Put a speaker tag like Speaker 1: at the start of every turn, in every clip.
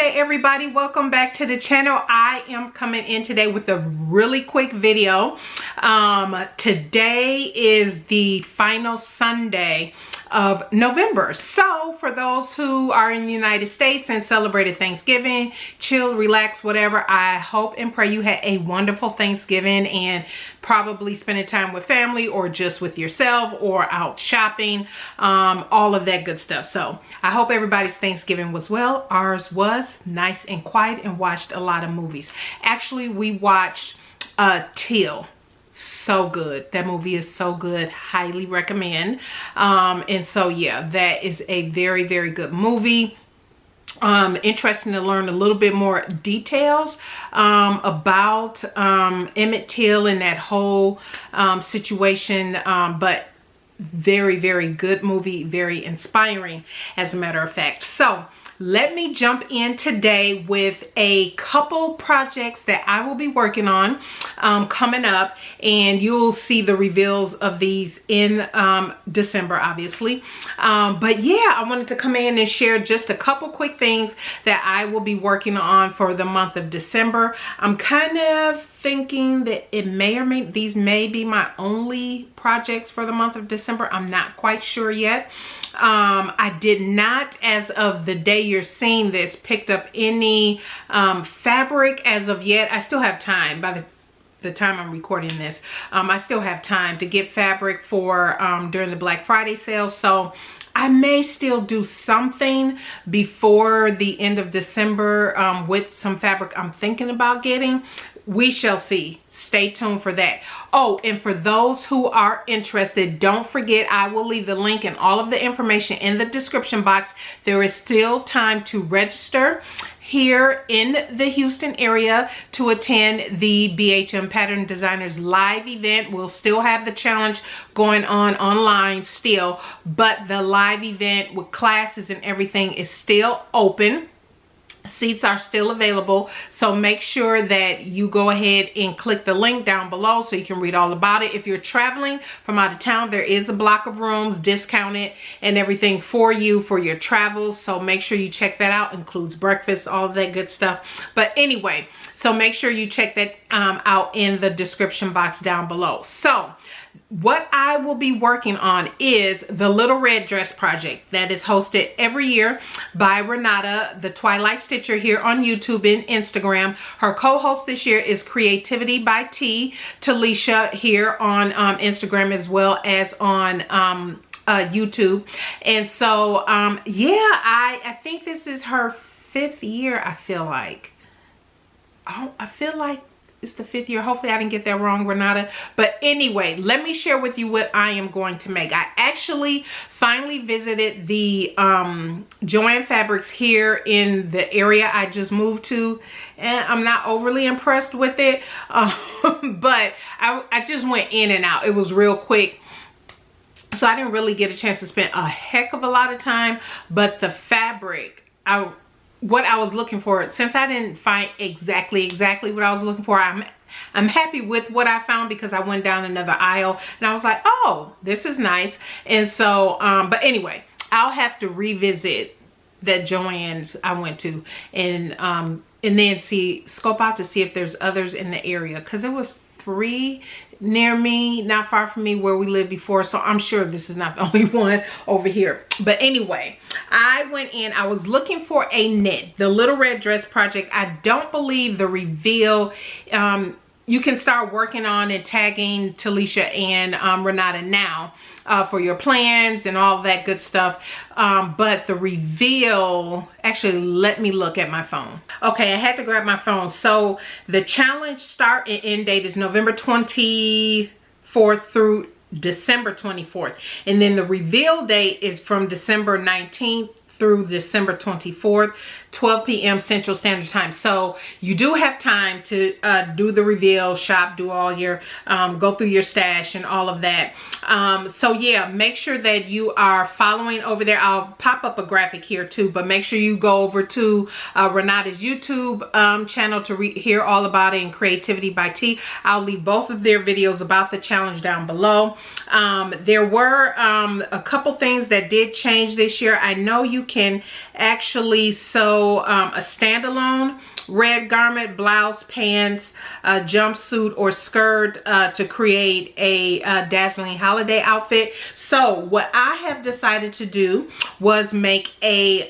Speaker 1: Hey everybody, welcome back to the channel. I am coming in today with a really quick video. Today is the final Sunday of November. So for those who are in the United States and celebrated Thanksgiving, chill, relax, whatever, I hope and pray you had a wonderful Thanksgiving and probably spending time with family or just with yourself or out shopping, all of that good stuff. So I hope everybody's Thanksgiving was well. Ours was nice and quiet and watched a lot of movies. Actually, we watched Till. So good. That movie is so good. Highly recommend. And so yeah, that is a very, very good movie. Interesting to learn a little bit more details about Emmett Till and that whole situation, but very, very good movie, very inspiring as a matter of fact. So let me jump in today with a couple projects that I will be working on coming up, and you'll see the reveals of these in December, obviously. But yeah, I wanted to come in and share just a couple quick things that I will be working on for the month of December. I'm kind of thinking that it these may be my only projects for the month of December. I'm not quite sure yet. I did not, as of the day you're seeing this, picked up any fabric as of yet. I still have time. By the time I'm recording this, I still have time to get fabric for during the Black Friday sale. So I may still do something before the end of December with some fabric I'm thinking about getting. We shall see. Stay tuned for that. Oh, and for those who are interested, don't forget, I will leave the link and all of the information in the description box. There is still time to register here in the Houston area to attend the BHM Pattern Designers live event. We'll still have the challenge going on online still, but the live event with classes and everything is still open. Seats are still available, so make sure that you go ahead and click the link down below so you can read all about it. If you're traveling from out of town, there is a block of rooms discounted and everything for you for your travels, so make sure you check that out. Includes breakfast, all of that good stuff. But anyway, so make sure you check that out in the description box down below. So what I will be working on is the Little Red Dress project that is hosted every year by Renata, the Twilight Stitcher, here on YouTube and Instagram. Her co-host this year is Creativity by T, Talisha, here on Instagram as well as on YouTube. And so yeah, I think this is her 5th year. I feel like it's the 5th year. Hopefully I didn't get that wrong, Renata. But anyway, let me share with you what I am going to make. I actually finally visited the Joann Fabrics here in the area I just moved to, and I'm not overly impressed with it. But I just went in and out. It was real quick, so I didn't really get a chance to spend a heck of a lot of time. But the fabric, what I was looking for, since I didn't find exactly what I was looking for, I'm happy with what I found, because I went down another aisle and I was like, oh, this is nice. And so but anyway, I'll have to revisit that Joann's I went to and then scope out to see if there's others in the area, because it was 3 near me, not far from me where we lived before, so I'm sure this is not the only one over here. But anyway, I went in, I was looking for a knit, the Little Red Dress project. I don't believe the reveal, you can start working on and tagging Talisha and Renata now for your plans and all that good stuff. But the reveal, actually, let me look at my phone. Okay, I had to grab my phone. So the challenge start and end date is November 24th through December 24th. And then the reveal date is from December 19th through December 24th, 12 p.m. Central Standard Time. So you do have time to do the reveal, shop, do all your, go through your stash and all of that. So yeah, make sure that you are following over there. I'll pop up a graphic here too, but make sure you go over to Renata's YouTube channel to hear all about it, and Creativity by T. I'll leave both of their videos about the challenge down below. There were a couple things that did change this year. I know you can actually sew sew a standalone red garment, blouse, pants, jumpsuit, or skirt to create a dazzling holiday outfit. So what I have decided to do was make a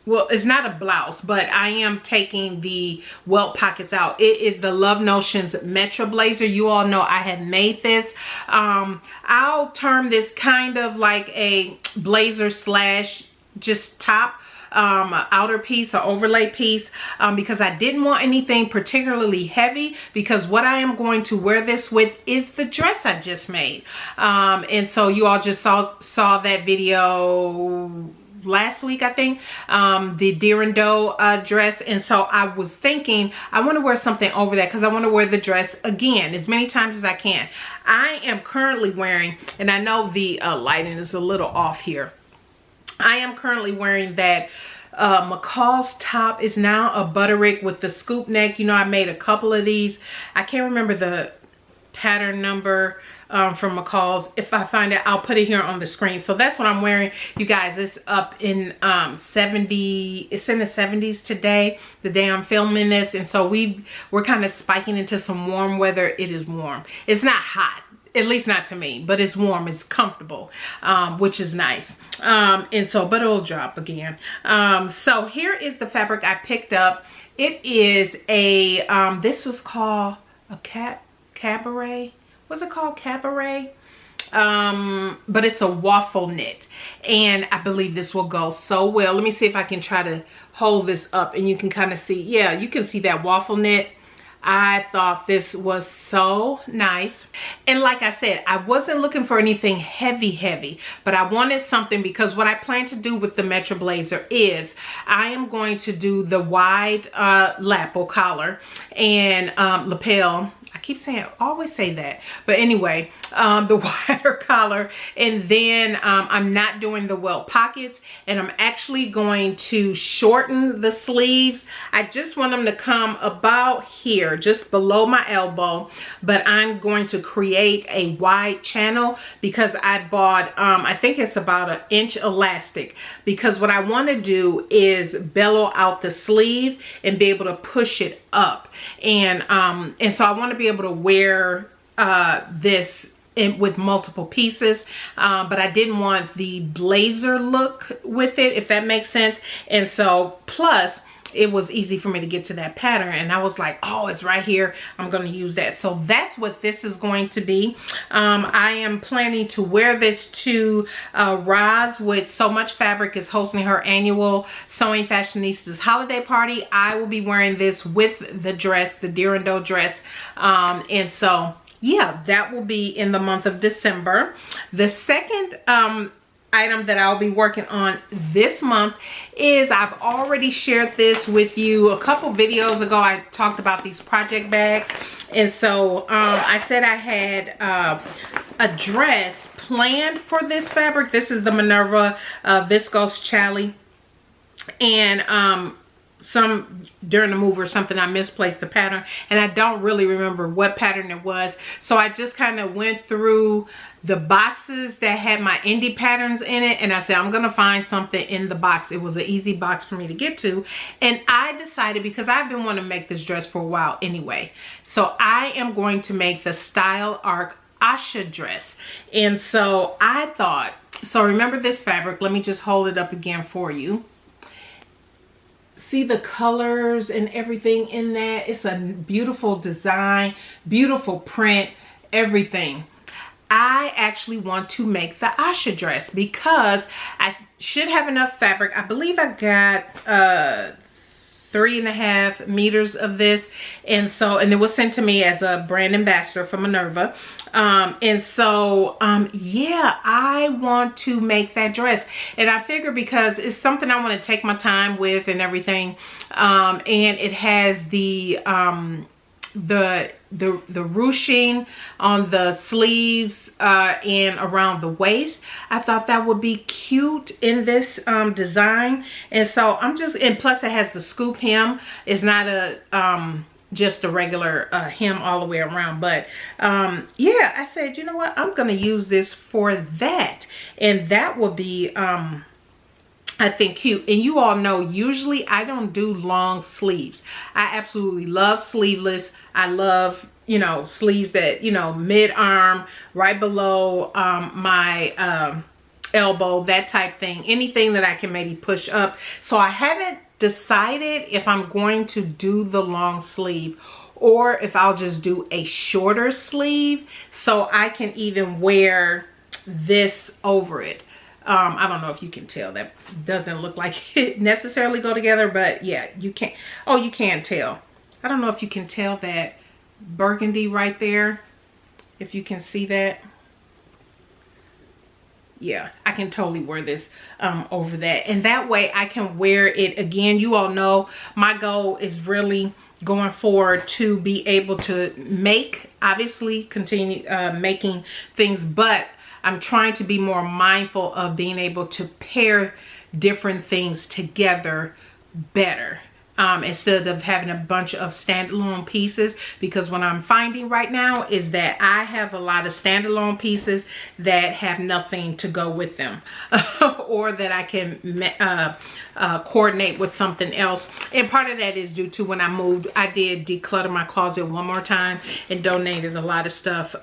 Speaker 1: well, it's not a blouse, but I am taking the welt pockets out. It is the Love Notions Metro Blazer. You all know I had made this. I'll term this kind of like a blazer slash just top outer piece or overlay piece, because I didn't want anything particularly heavy, because what I am going to wear this with is the dress I just made. And so you all just saw that video last week, I think, the Deer and Doe dress. And so I was thinking I want to wear something over that, because I want to wear the dress again as many times as I can. I am currently wearing, and I know the lighting is a little off here, I am currently wearing that McCall's top. Is now a Butterick with the scoop neck. You know, I made a couple of these. I can't remember the pattern number from McCall's. If I find it, I'll put it here on the screen. So that's what I'm wearing, you guys. It's up in 70, it's in the 70s today, the day I'm filming this. And so we're kind of spiking into some warm weather. It is warm. It's not hot, at least not to me, but it's warm, it's comfortable, which is nice. And so, but it'll drop again. So here is the fabric I picked up. It is a, this was called a cabaret. What's it called? Cabaret. But it's a waffle knit, and I believe this will go so well. Let me see if I can try to hold this up and you can kind of see. Yeah, you can see that waffle knit. I thought this was so nice. And like I said, I wasn't looking for anything heavy, but I wanted something, because what I plan to do with the Metro Blazer is I am going to do the wide lap or collar and lapel. I keep saying, always say that, but anyway, the wider collar, and then I'm not doing the welt pockets, and I'm actually going to shorten the sleeves. I just want them to come about here, just below my elbow, but I'm going to create a wide channel, because I bought I think it's about 1 inch elastic, because what I want to do is bellow out the sleeve and be able to push it up, and so I want to be able to wear this with multiple pieces, but I didn't want the blazer look with it, if that makes sense. And so plus it was easy for me to get to that pattern, and I was like, oh, it's right here, I'm going to use that. So that's what this is going to be. I am planning to wear this to Roz with So Much Fabric is hosting her annual Sewing Fashionistas holiday party. I will be wearing this with the dress, the Deer and Doe dress, and so yeah, that will be in the month of December. The second item that I'll be working on this month is, I've already shared this with you a couple videos ago. I talked about these project bags, and so I said I had a dress planned for this fabric. This is the Minerva viscose challis, and some during the move or something, I misplaced the pattern, and I don't really remember what pattern it was. So I just kind of went through the boxes that had my indie patterns in it, and I said, I'm gonna find something in the box. It was an easy box for me to get to, and I decided, because I've been wanting to make this dress for a while anyway, so I am going to make the Style Arc Asha dress. And so I thought, so remember this fabric, let me just hold it up again for you. See the colors and everything in that. It's a beautiful design, beautiful print, everything. I actually want to make the Asha dress, because I should have enough fabric. I believe I got 3.5 meters of this, and so, and it was sent to me as a brand ambassador from Minerva, and so yeah, I want to make that dress, and I figure because it's something I want to take my time with and everything, and it has the ruching on the sleeves and around the waist. I thought that would be cute in this design, and so I'm just, and plus it has the scoop hem. It's not a just a regular hem all the way around, but yeah, I said, you know what, I'm gonna use this for that, and that will be I think cute. And you all know, usually I don't do long sleeves. I absolutely love sleeveless. I love, you know, sleeves that, you know, mid-arm, right below my elbow, that type thing. Anything that I can maybe push up. So I haven't decided if I'm going to do the long sleeve or if I'll just do a shorter sleeve so I can even wear this over it. I don't know if you can tell, that doesn't look like it necessarily go together, but yeah, you can't. Oh, you can't tell. I don't know if you can tell that burgundy right there, if you can see that. Yeah, I can totally wear this over that, and that way I can wear it again. You all know my goal is really going forward to be able to make, obviously continue making things, but I'm trying to be more mindful of being able to pair different things together better. Instead of having a bunch of standalone pieces, because what I'm finding right now is that I have a lot of standalone pieces that have nothing to go with them or that I can coordinate with something else. And part of that is due to when I moved, I did declutter my closet one more time and donated a lot of stuff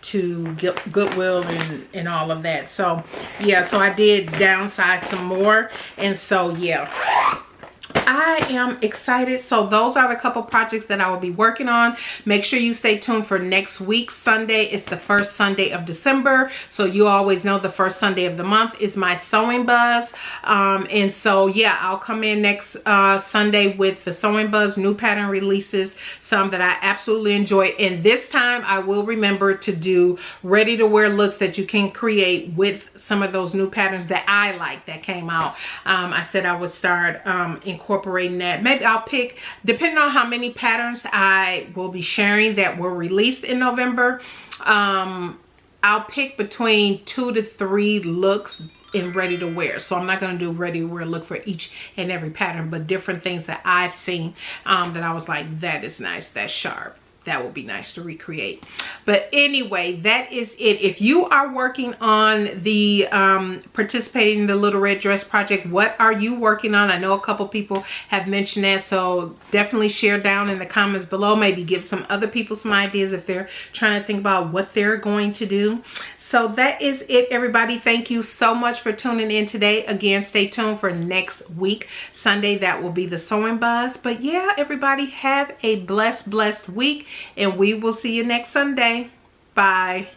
Speaker 1: to Goodwill and all of that. So yeah, so I did downsize some more, and so yeah, I am excited. So those are the couple projects that I will be working on. Make sure you stay tuned for next week's Sunday. It's the first Sunday of December, so you always know the first Sunday of the month is my sewing buzz. And so yeah, I'll come in next Sunday with the sewing buzz, new pattern releases, some that I absolutely enjoy. And this time I will remember to do ready to wear looks that you can create with some of those new patterns that I like that came out. I said I would start incorporating that. Maybe I'll pick, depending on how many patterns I will be sharing that were released in November, I'll pick between 2 to 3 looks in ready to wear. So I'm not going to do ready to wear look for each and every pattern, but different things that I've seen that I was like, that is nice, that's sharp, that would be nice to recreate. But anyway, that is it. If you are working on the participating in the Little Red Dress project, what are you working on? I know a couple people have mentioned that, so definitely share down in the comments below. Maybe give some other people some ideas if they're trying to think about what they're going to do. So that is it, everybody. Thank you so much for tuning in today. Again, stay tuned for next week, Sunday. That will be the sewing buzz. But yeah, everybody, have a blessed week, and we will see you next Sunday. Bye.